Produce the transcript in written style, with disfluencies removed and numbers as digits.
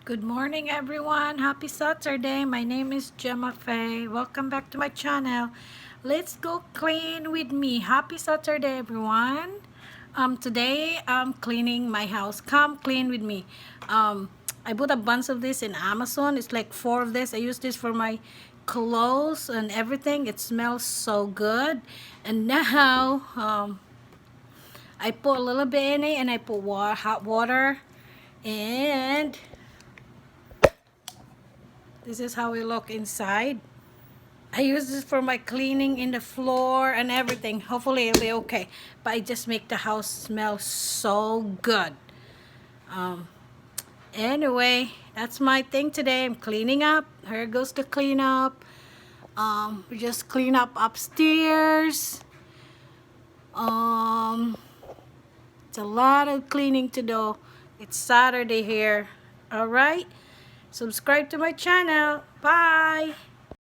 Good morning, everyone. Happy Saturday. My name is Gemma Faye. Welcome back to my channel. Let's go clean with me. Happy Saturday, everyone. Today I'm cleaning my house. Come clean with me. I bought a bunch of this in Amazon. It's like 4 of this. I use this for my clothes and everything. It smells so good. And now I put a little bit in it, and I put hot water, and this is how it look inside. I use this for my cleaning in the floor and everything. Hopefully it'll be okay. But I just make the house smell so good. Um, anyway, that's my thing today. I'm cleaning up. Here goes the cleanup. We just clean up upstairs. It's a lot of cleaning to do. It's Saturday here. Alright? Subscribe to my channel. Bye!